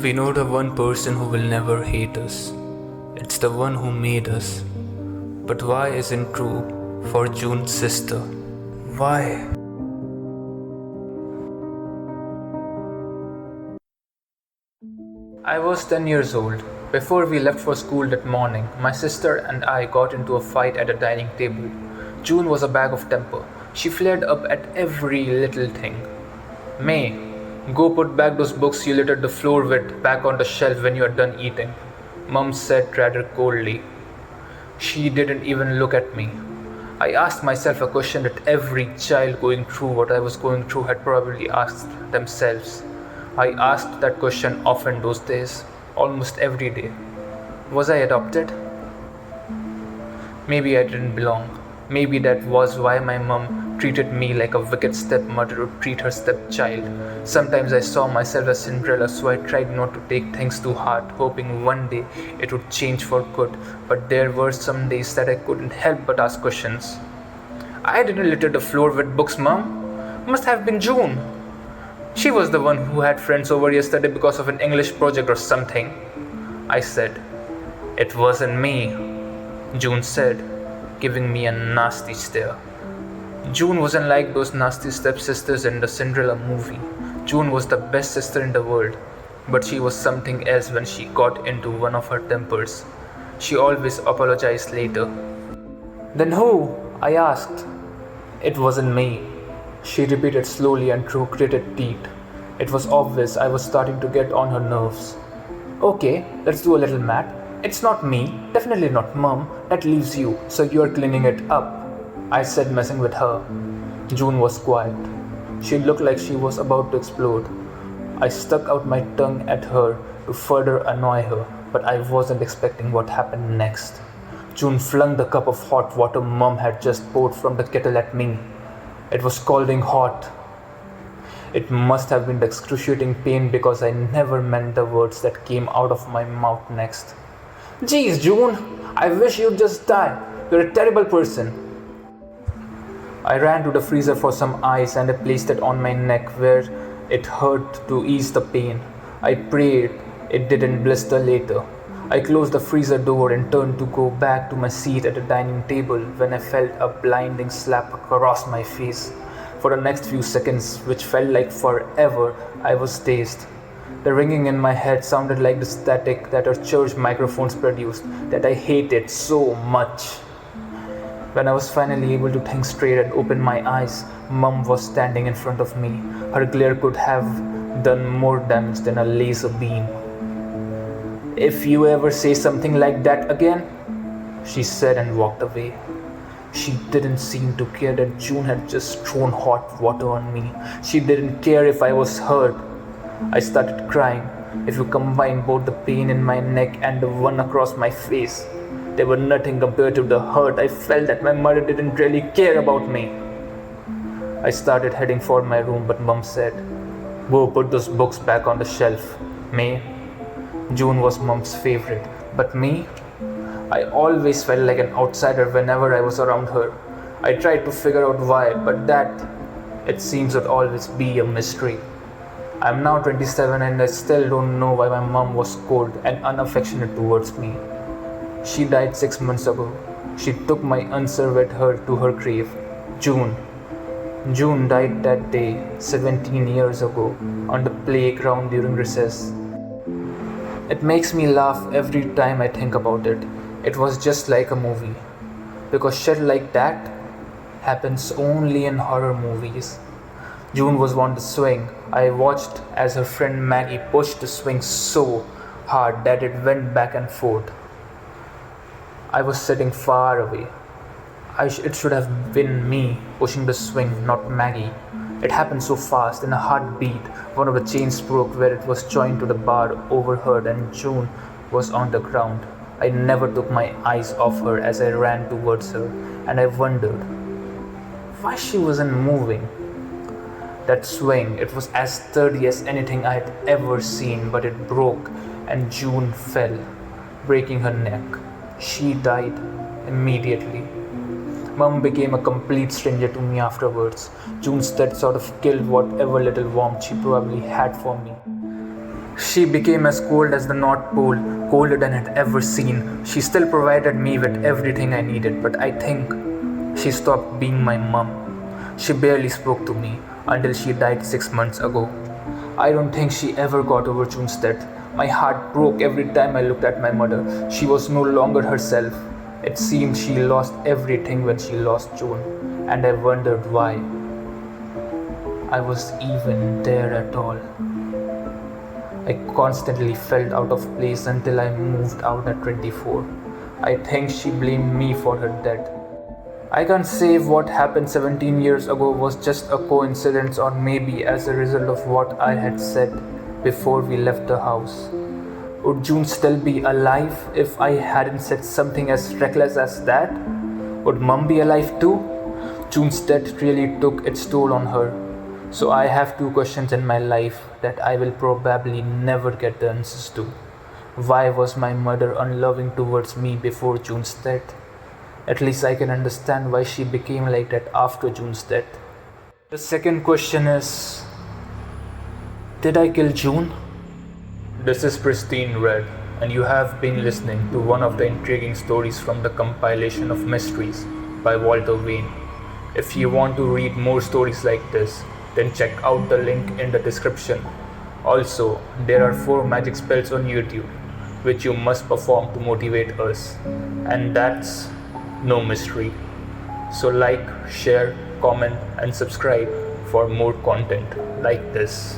We know the one person who will never hate us. It's the one who made us. But why isn't true for June's sister? Why? I was 10 years old. Before we left for school that morning, my sister and I got into a fight at a dining table. June was a bag of temper. She flared up at every little thing. May, go put back those books you littered the floor with back on the shelf when you are done eating, Mum said rather coldly. She didn't even look at me. I asked myself a question that every child going through what I was going through had probably asked themselves. I asked that question often those days, almost every day. Was I adopted? Maybe I didn't belong. Maybe that was why my mum treated me like a wicked stepmother would treat her stepchild. Sometimes I saw myself as Cinderella, so I tried not to take things too hard, hoping one day it would change for good. But there were some days that I couldn't help but ask questions. I didn't litter the floor with books, Mum. Must have been June. She was the one who had friends over yesterday because of an English project or something. I said. It wasn't me, June said, giving me a nasty stare. June wasn't like those nasty stepsisters in the Cinderella movie. June was the best sister in the world, but she was something else when she got into one of her tempers. She always apologized later. Then who? I asked. It wasn't me, she repeated slowly and through gritted teeth. It was obvious I was starting to get on her nerves. Okay, let's do a little math. It's not me, definitely not Mum, that leaves you, so you're cleaning it up, I said, messing with her. June was quiet. She looked like she was about to explode. I stuck out my tongue at her to further annoy her, but I wasn't expecting what happened next. June flung the cup of hot water Mum had just poured from the kettle at me. It was scalding hot. It must have been the excruciating pain because I never meant the words that came out of my mouth next. Geez, June, I wish you'd just die. You're a terrible person. I ran to the freezer for some ice and I placed it on my neck where it hurt to ease the pain. I prayed it didn't blister later. I closed the freezer door and turned to go back to my seat at the dining table when I felt a blinding slap across my face. For the next few seconds, which felt like forever, I was dazed. The ringing in my head sounded like the static that our church microphones produced, that I hated so much. When I was finally able to think straight and open my eyes, Mum was standing in front of me. Her glare could have done more damage than a laser beam. If you ever say something like that again, she said and walked away. She didn't seem to care that June had just thrown hot water on me. She didn't care if I was hurt. I started crying. If you combine both the pain in my neck and the one across my face, they were nothing compared to the hurt I felt that my mother didn't really care about me. I started heading for my room, but Mum said, "Go put those books back on the shelf, May." June was Mum's favorite, but me? I always felt like an outsider whenever I was around her. I tried to figure out why, but that, it seems, would always be a mystery. I'm now 27 and I still don't know why my mom was cold and unaffectionate towards me. She died 6 months ago. She took my answer with her to her grave. June. June died that day, 17 years ago, on the playground during recess. It makes me laugh every time I think about it. It was just like a movie. Because shit like that happens only in horror movies. June was on the swing. I watched as her friend Maggie pushed the swing so hard that it went back and forth. I was sitting far away. It should have been me pushing the swing, not Maggie. It happened so fast, in a heartbeat. One of the chains broke where it was joined to the bar overhead and June was on the ground. I never took my eyes off her as I ran towards her, and I wondered why she wasn't moving. That swing, it was as sturdy as anything I had ever seen, but it broke and June fell, breaking her neck. She died immediately. Mum became a complete stranger to me afterwards. June's death sort of killed whatever little warmth she probably had for me. She became as cold as the North Pole, colder than I'd ever seen. She still provided me with everything I needed, but I think she stopped being my mum. She barely spoke to me until she died 6 months ago. I don't think she ever got over June's death. My heart broke every time I looked at my mother. She was no longer herself. It seemed she lost everything when she lost June, and I wondered why I was even there at all. I constantly felt out of place until I moved out at 24. I think she blamed me for her death. I can't say if what happened 17 years ago was just a coincidence or maybe as a result of what I had said before we left the house. Would June still be alive if I hadn't said something as reckless as that? Would Mum be alive too? June's death really took its toll on her. So I have two questions in my life that I will probably never get the answers to. Why was my mother unloving towards me before June's death? At least I can understand why she became like that after June's death. The second question is, did I kill June? This is Pristine Red, and you have been listening to one of the intriguing stories from the Compilation of Mysteries by Walter Wayne. If you want to read more stories like this, then check out the link in the description. Also, there are 4 magic spells on YouTube, which you must perform to motivate us. And that's no mystery. So like, share, comment and subscribe for more content like this.